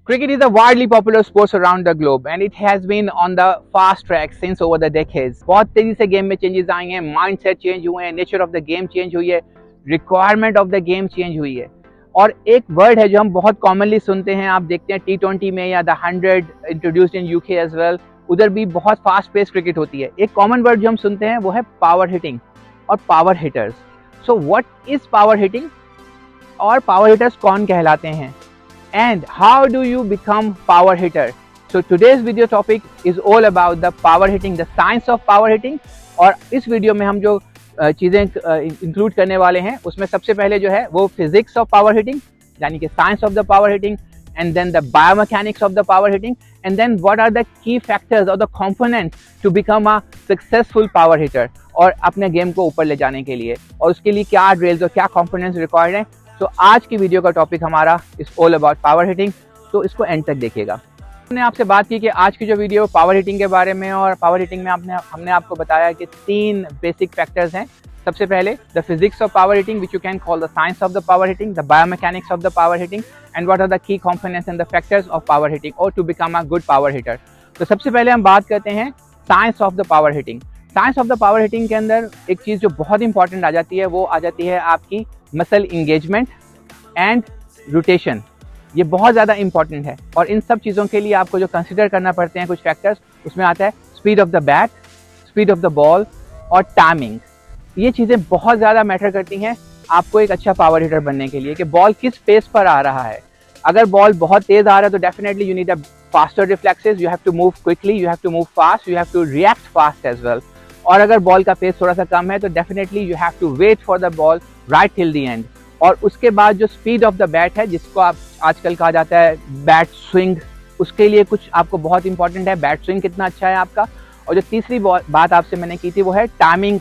Cricket is a widely popular sport around the globe and it has been on the fast track since over the decades. बहुत तेजी से game में changes आए हैं, mindset change हुए हैं, nature of the game change हुई है, requirement of the game change हुई है। और एक वर्ड है जो हम बहुत कॉमनली सुनते हैं, आप देखते हैं T20 में या the 100 introduced in UK as well, उधर भी बहुत फास्ट पेस क्रिकेट होती है। एक कॉमन वर्ड जो हम सुनते हैं वो है पावर हिटिंग और power hitters. So what is power hitting और पावर हिटर्स कौन कहलाते हैं? And how do you become power hitter? So today's video topic is all about the power hitting, the science of power hitting। और इस video में हम जो चीज़ें इंक्लूड करने वाले हैं उसमें सबसे पहले जो है वो फिजिक्स ऑफ पावर हिटिंग, यानी कि science of the power hitting, and then the biomechanics of the power hitting, and then what are the key factors और the components to become a successful power hitter, और अपने game को ऊपर ले जाने के लिए, और उसके लिए क्या ड्रिल्स और क्या कंपोनेंट्स रिक्वायर्ड हैं। तो आज की वीडियो का टॉपिक हमारा is all about power hitting, तो इसको एंड तक देखिएगा। हमने आपसे बात की कि आज की जो वीडियो पावर हिटिंग के बारे में, और पावर हिटिंग में हमने आपको बताया कि 3 बेसिक फैक्टर्स हैं। सबसे पहले the physics of power hitting which you can call the science of the power hitting, the biomechanics of the power hitting, and what are the key components and the factors of power hitting और to become a good power hitter. तो सबसे पहले हम बात करते हैं science of the power hitting. Science of the power hitting के अंदर एक चीज़ जो बहुत इंपॉर्टेंट आ जाती है वो आ जाती है आपकी मसल इंगेजमेंट एंड रोटेशन। ये बहुत ज़्यादा इंपॉर्टेंट है, और इन सब चीज़ों के लिए आपको जो कंसिडर करना पड़ते हैं कुछ फैक्टर्स, उसमें आता है speed of the bat, speed of the ball और टाइमिंग। ये चीज़ें बहुत ज़्यादा मैटर करती हैं आपको एक अच्छा पावर हिटर बनने के लिए, कि बॉल किस पेस पर आ रहा है। अगर बॉल बहुत तेज़ आ रहा है तो definitely you need a faster reflexes, you have to move quickly, you have to move fast, you have to react fast as well. और अगर बॉल का पेस थोड़ा सा कम है तो definitely you have to wait for the ball right till the end. और उसके बाद जो स्पीड ऑफ द बैट है, जिसको आप आजकल कहा जाता है बैट स्विंग, उसके लिए कुछ आपको बहुत इंपॉर्टेंट है, बैट स्विंग कितना अच्छा है आपका। और जो तीसरी बात आपसे मैंने की थी वो है टाइमिंग।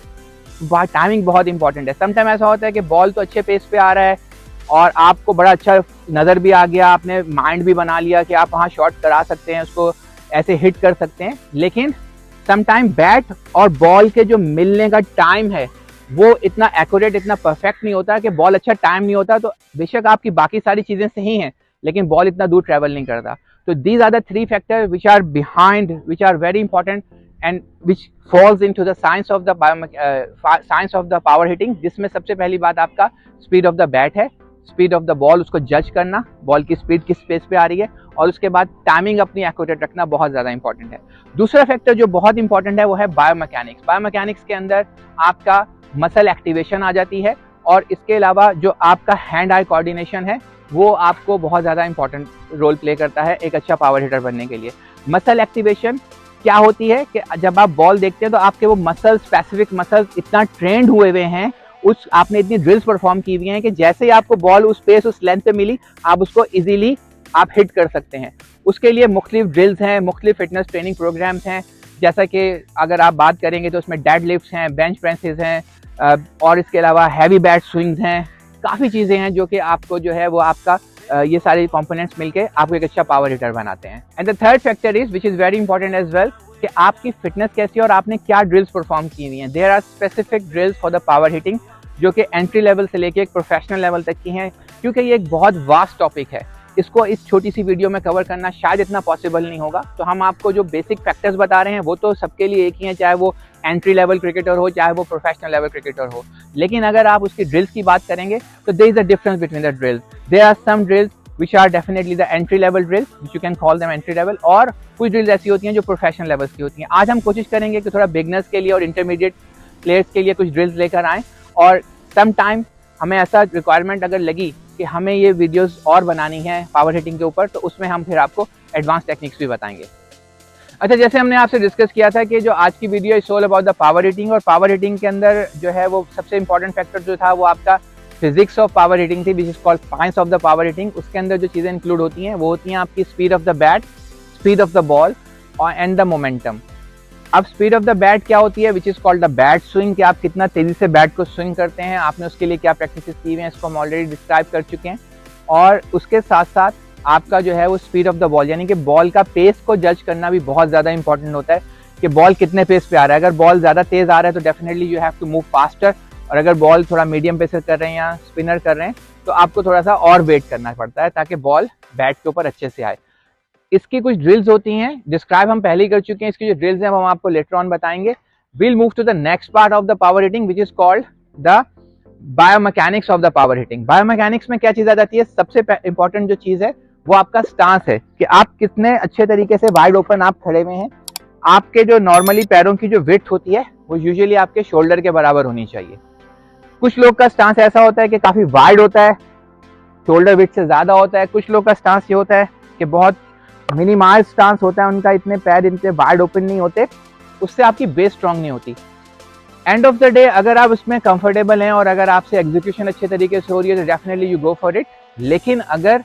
टाइमिंग बहुत इंपॉर्टेंट है। समटाइम ऐसा होता है कि बॉल तो अच्छे पेस पे आ रहा है और आपको बड़ा अच्छा नज़र भी आ गया, आपने माइंड भी बना लिया कि आप वहाँ शॉट करा सकते हैं, उसको ऐसे हिट कर सकते हैं, लेकिन समटाइम बैट और बॉल के जो मिलने का टाइम है वो इतना एक्यूरेट, इतना परफेक्ट नहीं होता कि बॉल अच्छा टाइम नहीं होता, तो बेशक आपकी बाकी सारी चीज़ें सही हैं लेकिन बॉल इतना दूर ट्रैवल नहीं करता। तो these are the 3 factor which are behind, which are very important and which falls into the science of the power hitting, जिसमें सबसे पहली बात आपका स्पीड ऑफ द बैट है, स्पीड ऑफ द बॉल, उसको जज करना, बॉल की स्पीड किस पेस पे आ रही है, और उसके बाद टाइमिंग अपनी एक्यूरेट रखना बहुत ज़्यादा इंपॉर्टेंट है। दूसरा फैक्टर जो बहुत इंपॉर्टेंट है वो है बायोमैकेनिक्स। बायोमैकेनिक्स के अंदर आपका मसल एक्टिवेशन आ जाती है, और इसके अलावा जो आपका हैंड आई कोऑर्डिनेशन है वो आपको बहुत ज़्यादा इंपॉर्टेंट रोल प्ले करता है एक अच्छा पावर हिटर बनने के लिए। मसल एक्टिवेशन क्या होती है कि जब आप बॉल देखते हैं तो आपके वो मसल, स्पेसिफिक मसल्स इतना ट्रेंड हुए हुए हैं, आपने इतनी ड्रिल्स परफॉर्म की हुई हैं कि जैसे ही आपको बॉल उस पेस, उस लेंथ पे मिली, आप उसको इजीली आप हिट कर सकते हैं। उसके लिए मुख्तलिफ ड्रिल्स हैं, मुख्तलिफ फिटनेस ट्रेनिंग प्रोग्राम्स हैं, जैसा कि अगर आप बात करेंगे तो उसमें डेड लिफ्ट्स हैं, बेंच प्रेसेस हैं, और इसके अलावा हैवी बैट स्विंग्स हैं, काफ़ी चीज़ें हैं जो कि आपको जो है वो आपका ये सारे कंपोनेंट्स मिलके आपको एक अच्छा पावर हिटर बनाते हैं। And the third factor is which is very important as well, कि आपकी फिटनेस कैसी है और आपने क्या ड्रिल्स परफॉर्म की हुई हैं। There are specific drills for the power hitting जो कि एंट्री लेवल से लेके एक प्रोफेशनल लेवल तक की हैं, क्योंकि ये एक बहुत वास्ट टॉपिक है, इसको इस छोटी सी वीडियो में कवर करना शायद इतना पॉसिबल नहीं होगा। तो हम आपको जो बेसिक फैक्टर्स बता रहे हैं वो तो सबके लिए एक ही हैं, चाहे वो एंट्री लेवल क्रिकेटर हो, चाहे वो प्रोफेशनल लेवल क्रिकेटर हो, लेकिन अगर आप उसकी ड्रिल्स की बात करेंगे तो there is a difference between the drills. There are some drills which are definitely the entry level drills which you can call them entry level, और कुछ ड्रिल्स ऐसी होती हैं जो प्रोफेशनल लेवल्स की होती हैं। आज हम कोशिश करेंगे कि थोड़ा बिगनर्स के लिए और इंटरमीडिएट प्लेयर्स के लिए कुछ ड्रिल्स लेकर आएँ, और सम टाइम हमें ऐसा रिक्वायरमेंट अगर लगी कि हमें ये वीडियोस और बनानी है पावर हिटिंग के ऊपर, तो उसमें हम फिर आपको एडवांस टेक्निक्स भी बताएंगे। अच्छा, जैसे हमने आपसे डिस्कस किया था कि जो आज की video is all about the power hitting, और पावर हिटिंग के अंदर जो है वो सबसे इंपॉर्टेंट फैक्टर जो था वो आपका फिजिक्स ऑफ पावर हिटिंग थी, which is called science of the power hitting. उसके अंदर जो चीज़ें इंक्लूड होती हैं वो होती हैं आपकी speed of the bat, speed of the ball और एंड द मोमेंटम। अब स्पीड ऑफ द बैट क्या होती है, which is called the bat swing, कि आप कितना तेज़ी से बैट को स्विंग करते हैं, आपने उसके लिए क्या प्रैक्टिस की हुई हैं, इसको हम ऑलरेडी डिस्क्राइब कर चुके हैं। और उसके साथ साथ आपका जो है वो स्पीड ऑफ द बॉल, यानी कि बॉल का पेस को जज करना भी बहुत ज़्यादा इंपॉर्टेंट होता है कि बॉल कितने पेस पे आ रहा है। अगर बॉल ज़्यादा तेज़ आ रहा है तो definitely you have to move faster, और अगर बॉल थोड़ा मीडियम पेस कर रहे हैं या स्पिनर कर रहे हैं तो आपको थोड़ा सा और वेट करना पड़ता है ताकि बॉल बैट के ऊपर अच्छे से आए। इसकी कुछ ड्रिल्स होती हैं, डिस्क्राइब हम पहले ही कर चुके हैं, इसकी जो ड्रिल्स हैं वो हम आपको लेटर ऑन बताएंगे। We'll move to the next part of the power hitting which is called the biomechanics of the power hitting। biomechanics में क्या चीज आ जाती है, सबसे इंपॉर्टेंट जो चीज है वो आपका स्टांस है कि आप कितने अच्छे तरीके से वाइड ओपन आप खड़े हुए हैं। आपके जो नॉर्मली पैरों की जो विड्थ होती है वो यूजुअली आपके शोल्डर के बराबर होनी चाहिए। कुछ लोग का स्टांस ऐसा होता है कि काफी वाइड होता है, शोल्डर विड्थ से ज्यादा होता है। कुछ लोग का स्टांस ये होता है कि बहुत मिनिमाइज स्टांस होता है, उनका इतने पैर इतने वाइड ओपन नहीं होते, उससे आपकी बेस स्ट्रांग नहीं होती। एंड ऑफ द डे अगर आप उसमें कंफर्टेबल हैं और अगर आपसे एग्जीक्यूशन अच्छे तरीके से हो रही है तो definitely you go for it. लेकिन अगर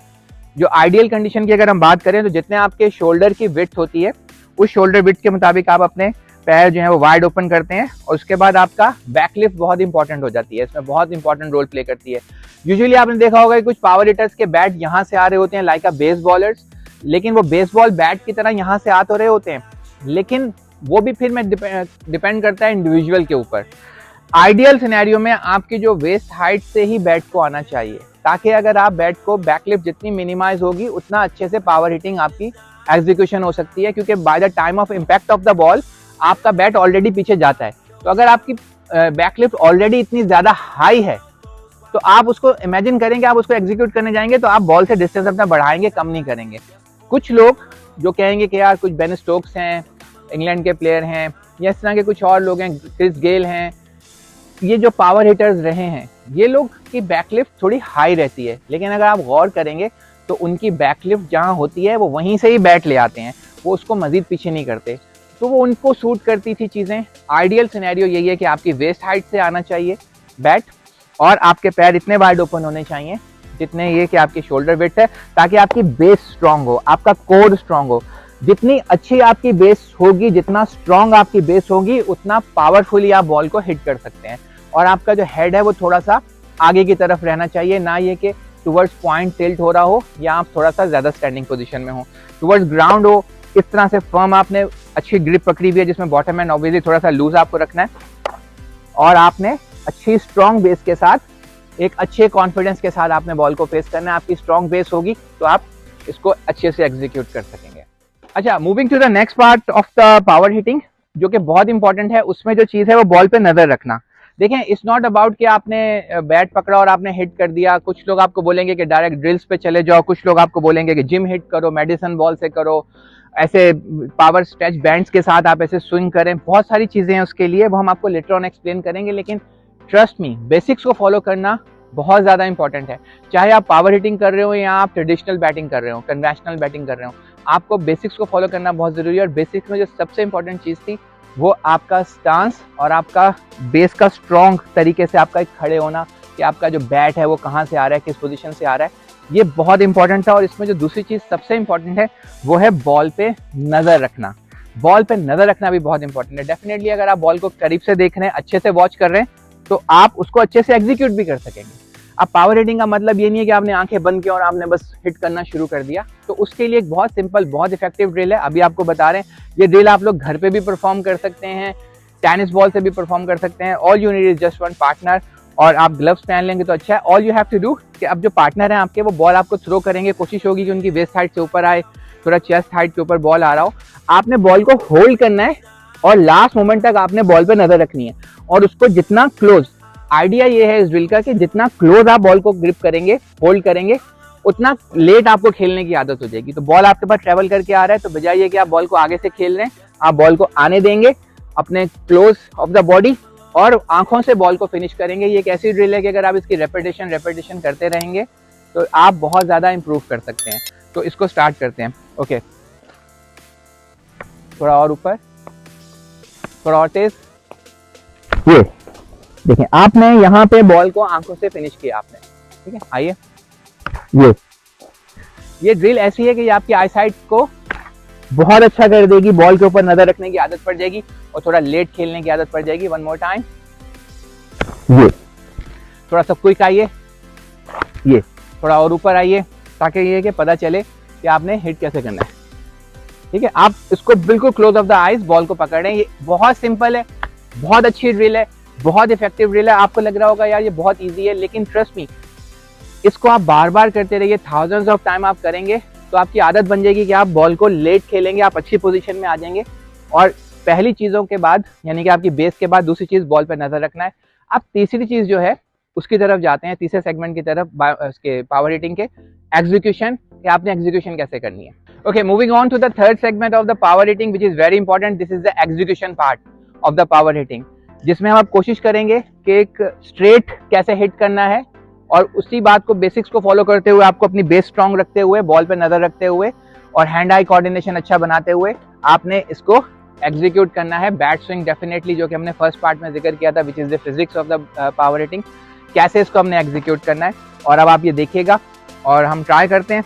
जो आइडियल कंडीशन की अगर हम बात करें तो जितने आपके शोल्डर की विड्थ होती है उस शोल्डर विड्थ के मुताबिक आप अपने पैर जो है वो वाइड ओपन करते हैं। और उसके बाद आपका बैकलिफ्ट बहुत इंपॉर्टेंट हो जाती है, इसमें बहुत इंपॉर्टेंट रोल प्ले करती है। यूजुअली आपने देखा होगा कि कुछ पावर हिटर्स के बैट यहाँ से आ रहे होते हैं लाइक अ बेसबॉलर्स, लेकिन वो बेसबॉल बैट की तरह यहाँ से आ तो रहे होते हैं, लेकिन वो भी फिर में डिपेंड करता है इंडिविजुअल के ऊपर। आइडियल सिनेरियो में आपकी जो वेस्ट हाइट से ही बैट को आना चाहिए, ताकि अगर आप बैट को बैकलिफ्ट जितनी मिनिमाइज होगी उतना अच्छे से पावर हिटिंग आपकी एग्जीक्यूशन हो सकती है, क्योंकि by the time of impact of the ball आपका बैट ऑलरेडी पीछे जाता है। तो अगर आपकी बैकलिफ्ट ऑलरेडी इतनी ज्यादा हाई है तो आप उसको इमेजिन करेंगे, आप उसको एग्जीक्यूट करने जाएंगे तो आप बॉल से डिस्टेंस अपना बढ़ाएंगे, कम नहीं करेंगे। कुछ लोग जो कहेंगे कि यार कुछ बेन स्टोक्स हैं, इंग्लैंड के प्लेयर हैं, या इस तरह के कुछ और लोग हैं, क्रिस गेल हैं, ये जो पावर हिटर्स रहे हैं, ये लोग की बैकलिफ्ट थोड़ी हाई रहती है, लेकिन अगर आप गौर करेंगे तो उनकी बैकलिफ्ट जहाँ होती है वो वहीं से ही बैट ले आते हैं, वो उसको मजीद पीछे नहीं करते। तो वो उनको सूट करती थी चीज़ें। आइडियल सिनेरियो यही है कि आपकी वेस्ट हाइट से आना चाहिए बैट, और आपके पैर इतने वाइड ओपन होने चाहिए जितने ये कि आपकी शोल्डर विड्थ है, ताकि आपकी बेस स्ट्रांग हो, आपका कोर स्ट्रांग हो। जितनी अच्छी आपकी बेस होगी, जितना स्ट्रांग आपकी बेस होगी, उतना पावरफुली आप बॉल को हिट कर सकते हैं। और आपका जो हेड है वो थोड़ा सा आगे की तरफ रहना चाहिए, ना ये कि टुवर्ड्स पॉइंट टिल्ट हो रहा हो या आप थोड़ा सा ज्यादा स्टैंडिंग पोजीशन में हो, टुवर्ड्स ग्राउंड हो। इस तरह से फर्म आपने अच्छी ग्रिप पकड़ी हुई है, जिसमें बॉटम एंड ऑब्वियसली थोड़ा सा लूज आपको रखना है, और आपने अच्छी स्ट्रांग बेस के साथ एक अच्छे कॉन्फिडेंस के साथ आपने बॉल को फेस करना है। आपकी स्ट्रांग बेस होगी तो आप इसको अच्छे से एग्जीक्यूट कर सकेंगे। अच्छा, moving to the next part of the power hitting, जो कि बहुत इंपॉर्टेंट है, उसमें जो चीज है वो बॉल पे नजर रखना। देखें, इट्स नॉट अबाउट कि आपने बैट पकड़ा और आपने हिट कर दिया। कुछ लोग आपको बोलेंगे कि डायरेक्ट ड्रिल्स पे चले जाओ, कुछ लोग आपको बोलेंगे कि जिम हिट करो, मेडिसिन बॉल से करो, ऐसे पावर स्ट्रेच बैंड्स के साथ आप ऐसे स्विंग करें। बहुत सारी चीजें हैं उसके लिए, वो हम आपको लेटर ऑन एक्सप्लेन करेंगे, लेकिन ट्रस्ट मी, बेसिक्स को फॉलो करना बहुत ज्यादा इंपॉर्टेंट है। चाहे आप पावर हिटिंग कर रहे हो या आप ट्रेडिशनल बैटिंग कर रहे हो, कन्वेंशनल बैटिंग कर रहे हो, आपको बेसिक्स को फॉलो करना बहुत जरूरी है। और बेसिक्स में जो सबसे इंपॉर्टेंट चीज थी वो आपका स्टांस और आपका बेस का स्ट्रॉन्ग तरीके से आपका एक खड़े होना, कि आपका जो बैट है वो कहाँ से आ रहा है, किस पोजीशन से आ रहा है, ये बहुत इंपॉर्टेंट था। और इसमें जो दूसरी चीज सबसे इंपॉर्टेंट है वो है बॉल पे नजर रखना। बॉल पे नजर रखना भी बहुत इंपॉर्टेंट है। डेफिनेटली अगर आप बॉल को करीब से देख रहे हैं, अच्छे से वॉच कर रहे हैं, तो आप उसको अच्छे से एग्जीक्यूट भी कर सकेंगे। अब पावर हिटिंग का मतलब ये नहीं है कि आपने आंखें बंद की और आपने बस हिट करना शुरू कर दिया। तो उसके लिए एक बहुत सिंपल, बहुत इफेक्टिव ड्रिल है, अभी आपको बता रहे हैं। ये ड्रिल आप लोग घर पे भी परफॉर्म कर सकते हैं, टेनिस बॉल से भी परफॉर्म कर सकते हैं। All you need is just one partner, और आप ग्लव्स पहन लेंगे तो अच्छा है। All you have to do कि अब जो पार्टनर है आपके, वो बॉल आपको थ्रो करेंगे, कोशिश होगी कि उनकी वेस्ट हाइट से ऊपर आए, थोड़ा चेस्ट हाइट के ऊपर बॉल आ रहा हो। आपने बॉल को होल्ड करना है और लास्ट मोमेंट तक आपने बॉल पे नजर रखनी है, और उसको जितना क्लोज, आइडिया ये है इस ड्रिल का कि जितना क्लोज आप बॉल को ग्रिप करेंगे, होल्ड करेंगे, उतना लेट आपको खेलने की आदत हो जाएगी। तो बॉल आपके पास ट्रेवल करके आ रहा है, तो बजाय ये कि आप बॉल को आगे से खेल रहे हैं, आप बॉल को आने देंगे अपने क्लोज ऑफ द बॉडी और आंखों से बॉल को फिनिश करेंगे। ये एक ऐसी ड्रिल है कि अगर आप इसकी रेपिटेशन करते रहेंगे तो आप बहुत ज्यादा इंप्रूव कर सकते हैं। तो इसको स्टार्ट करते हैं। ओके, थोड़ा और ऊपर, थोड़ा और तेज। ये देखिए, आपने यहाँ पे बॉल को आंखों से फिनिश किया आपने, ठीक है। आइए, ये ड्रिल ऐसी है कि ये आपकी आईसाइट को बहुत अच्छा कर देगी, बॉल के ऊपर नजर रखने की आदत पड़ जाएगी और थोड़ा लेट खेलने की आदत पड़ जाएगी। वन मोर टाइम, ये थोड़ा सा क्विक आइए, ये थोड़ा और ऊपर आइए, ताकि ये कि पता चले कि आपने हिट कैसे करना है, ठीक है। आप इसको बिल्कुल close of the eyes ball को पकड़ रहे हैं। ये बहुत सिंपल है, बहुत अच्छी ड्रिल है, बहुत इफेक्टिव ड्रिल है। आपको लग रहा होगा यार ये बहुत इजी है, लेकिन ट्रस्ट मी, इसको आप बार बार करते रहिए, थाउजेंड्स ऑफ टाइम आप करेंगे तो आपकी आदत बन जाएगी कि आप बॉल को लेट खेलेंगे, आप अच्छी पोजीशन में आ जाएंगे। और पहली चीज़ों के बाद यानी कि आपकी बेस के बाद दूसरी चीज़ बॉल पर नज़र रखना है। अब तीसरी चीज़ जो है उसकी तरफ जाते हैं, तीसरे सेगमेंट की तरफ, उसके पावर हिटिंग के एग्जीक्यूशन, कि आपने एग्जीक्यूशन कैसे करनी है। Okay, moving on to the third segment of the power hitting which is very important. This is the execution part of the power hitting, जिसमें हम आप कोशिश करेंगे कि एक स्ट्रेट कैसे हिट करना है, और उसी बात को, बेसिक्स को फॉलो करते हुए, आपको अपनी बेस स्ट्रॉन्ग रखते हुए, बॉल पे नजर रखते हुए और हैंड आई कोऑर्डिनेशन अच्छा बनाते हुए आपने इसको एग्जीक्यूट करना है। बैट स्विंग डेफिनेटली, जो कि हमने फर्स्ट पार्ट में जिक्र किया था, which is the physics of the power hitting, कैसे इसको हमने एग्जीक्यूट करना है। और अब आप ये देखिएगा और हम ट्राई करते हैं।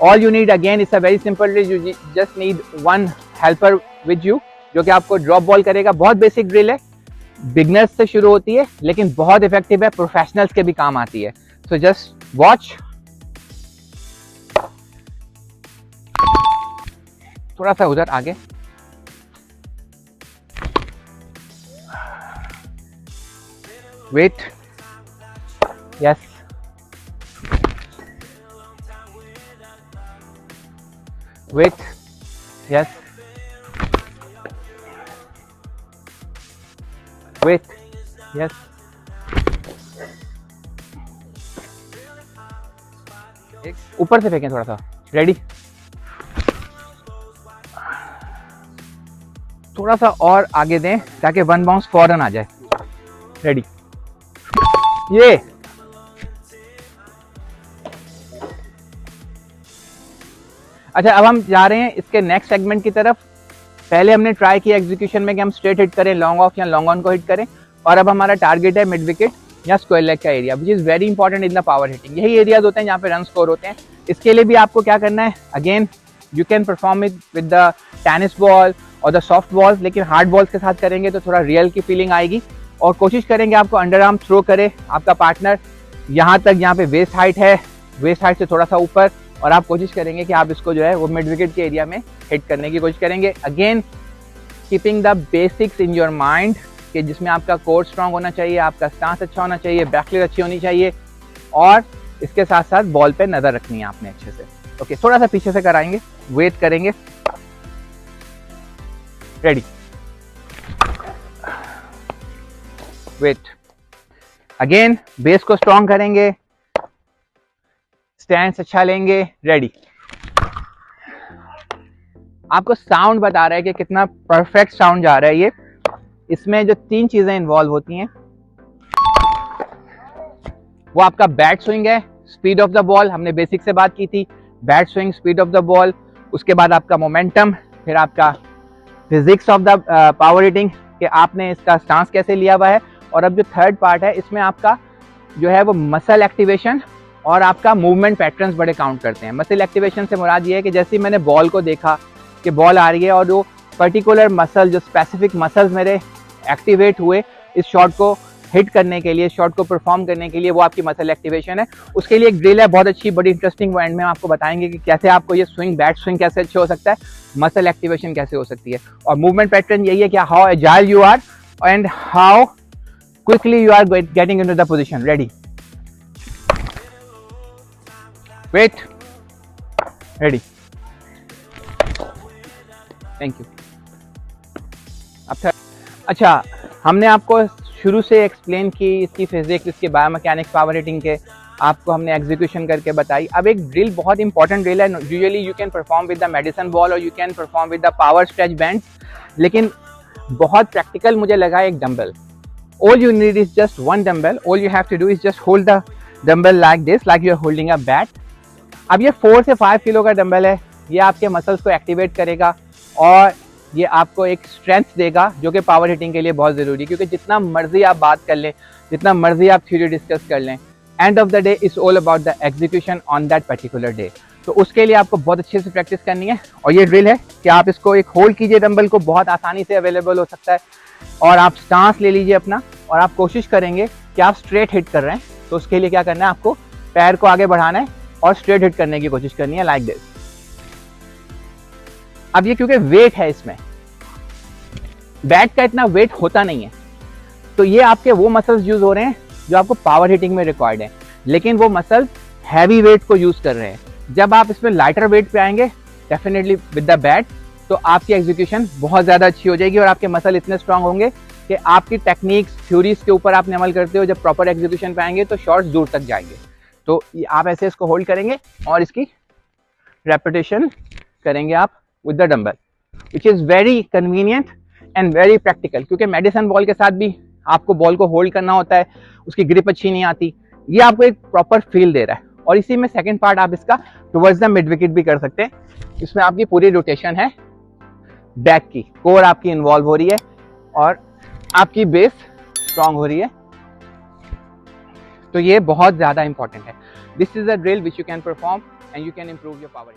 All you need, again it's a very simple drill, you just need one helper with you, जो कि आपको ड्रॉप बॉल करेगा। बहुत बेसिक ड्रिल है, बिगनर्स से शुरू होती है, लेकिन बहुत इफेक्टिव है, प्रोफेशनल्स के भी काम आती है। सो जस्ट वॉच, थोड़ा सा उधर आगे, wait, yes, wait, yes, wait, yes, ऊपर से फेंकें थोड़ा सा, रेडी, थोड़ा सा और आगे दें ताकि वन बाउंस फौरन आ जाए, रेडी, ये अच्छा। अब हम जा रहे हैं इसके नेक्स्ट सेगमेंट की तरफ। पहले हमने ट्राई किया एग्जीक्यूशन में कि हम स्ट्रेट हिट करें, लॉन्ग ऑफ या लॉन्ग ऑन को हिट करें, और अब हमारा टारगेट है मिड विकेट या स्क्वायर लेग का area, which is very important in the power hitting. यही एरियाज होते हैं जहाँ पे रन स्कोर होते हैं। इसके लिए भी आपको क्या करना है, again you can perform it with the tennis ball और द सॉफ्ट बॉल्स, लेकिन हार्ड बॉल्स के साथ करेंगे तो थोड़ा रियल की फीलिंग आएगी। और कोशिश करेंगे आपको अंडर आर्म थ्रो करे आपका पार्टनर यहाँ तक, यहाँ पे वेस्ट हाइट है, वेस्ट हाइट से थोड़ा सा ऊपर, और आप कोशिश करेंगे कि आप इसको जो है वो मिड विकेट के एरिया में हिट करने की कोशिश करेंगे। Again keeping the basics in your mind, कि जिसमें आपका कोर स्ट्रांग होना चाहिए, आपका स्टांस अच्छा होना चाहिए, बैकलियर अच्छी होनी चाहिए, और इसके साथ साथ बॉल पे नजर रखनी है आपने अच्छे से। ओके, थोड़ा सा पीछे से कराएंगे, वेट करेंगे, रेडी, वेट, अगेन बेस को स्ट्रांग करेंगे, स्टैंस अच्छा लेंगे, रेडी। आपको साउंड बता रहा है कि कितना परफेक्ट साउंड जा रहा है ये। इसमें जो तीन चीजें इन्वॉल्व होती हैं वो आपका बैट स्विंग है, स्पीड ऑफ द बॉल, हमने बेसिक से बात की थी, bat swing, speed of the ball, उसके बाद आपका मोमेंटम, फिर आपका physics of the power hitting, कि आपने इसका स्टांस कैसे लिया हुआ है, और अब जो थर्ड पार्ट है इसमें आपका जो है वो मसल एक्टिवेशन और आपका मूवमेंट पैटर्न्स बड़े काउंट करते हैं। मसल एक्टिवेशन से मुराद ये है कि जैसे ही मैंने बॉल को देखा कि बॉल आ रही है और जो पर्टिकुलर मसल, जो स्पेसिफिक मसल्स मेरे एक्टिवेट हुए इस शॉट को हिट करने के लिए, शॉट को परफॉर्म करने के लिए, वो आपकी मसल एक्टिवेशन है। उसके लिए एक ड्रिल है बहुत अच्छी, बड़ी इंटरेस्टिंग, वो एंड में आपको बताएंगे कि कैसे आपको ये स्विंग, बैट स्विंग कैसे अच्छे हो सकता है, मसल एक्टिवेशन कैसे हो सकती है, और मूवमेंट पैटर्न यही है कि how agile you are and how quickly you are getting into the position. Ready, wait, ready, thank you. अब अच्छा, हमने आपको शुरू से एक्सप्लेन की इसकी फिजिक्स, इसकी बायोमैकेनिक्स, पावर हिटिंग के, आपको हमने एग्जीक्यूशन करके बताई। अब एक ड्रिल, बहुत इंपॉर्टेंट ड्रिल है, usually you can perform with the medicine ball और you can perform with the power stretch band, लेकिन बहुत प्रैक्टिकल मुझे लगा एक dumbbell. All you need is just one dumbbell, all you have to do is just hold the dumbbell like this, like you are holding a bat. अब ये 4 से 5 kilo का dumbbell है, ये आपके मसल्स को एक्टिवेट करेगा और ये आपको एक स्ट्रेंथ देगा, जो कि पावर हिटिंग के लिए बहुत ज़रूरी है। क्योंकि जितना मर्जी आप बात कर लें, जितना मर्जी आप थ्योरी डिस्कस कर लें, end of the day it's all about the execution on that particular day. तो उसके लिए आपको बहुत अच्छे से प्रैक्टिस करनी है, और ये ड्रिल है कि आप इसको एक होल्ड कीजिए डंबल को, बहुत आसानी से अवेलेबल हो सकता है, और आप स्टांस ले लीजिए अपना, और आप कोशिश करेंगे कि आप स्ट्रेट हिट कर रहे हैं। तो उसके लिए क्या करना है, आपको पैर को आगे बढ़ाना है और स्ट्रेट हिट करने की कोशिश करनी है, लाइक दिस। अब ये क्योंकि वेट है इसमें, बैट का इतना वेट होता नहीं है, तो ये आपके वो मसल्स यूज हो रहे हैं जो आपको पावर हिटिंग में रिक्वायर्ड है, लेकिन वो मसल्स हैवी वेट को यूज कर रहे हैं। जब आप इसमें लाइटर वेट पे आएंगे डेफिनेटली विद द बैट, तो आपकी एग्जीक्यूशन बहुत ज़्यादा अच्छी हो जाएगी और आपके मसल इतने स्ट्रांग होंगे कि आपकी टेक्निक्स थ्योरीज के ऊपर आपने अमल करते हो, जब प्रॉपर एग्जीक्यूशन पे आएंगे तो शॉट्स दूर तक जाएंगे। तो आप ऐसे इसको होल्ड करेंगे और इसकी रेपिटेशन करेंगे आप with the dumbbell, which is very convenient and very practical, क्योंकि मेडिसिन बॉल के साथ भी आपको बॉल को होल्ड करना होता है, उसकी ग्रिप अच्छी नहीं आती, ये आपको एक प्रॉपर फील दे रहा है। और इसी में सेकंड पार्ट आप इसका टुवर्ड्स द मिड विकेट भी कर सकते हैं। इसमें आपकी पूरी रोटेशन है बैक की, कोर आपकी इन्वॉल्व हो रही है और आपकी बेस स्ट्रांग हो रही है, तो ये बहुत ज्यादा इंपॉर्टेंट है। This is a drill which you can perform and you can improve your power.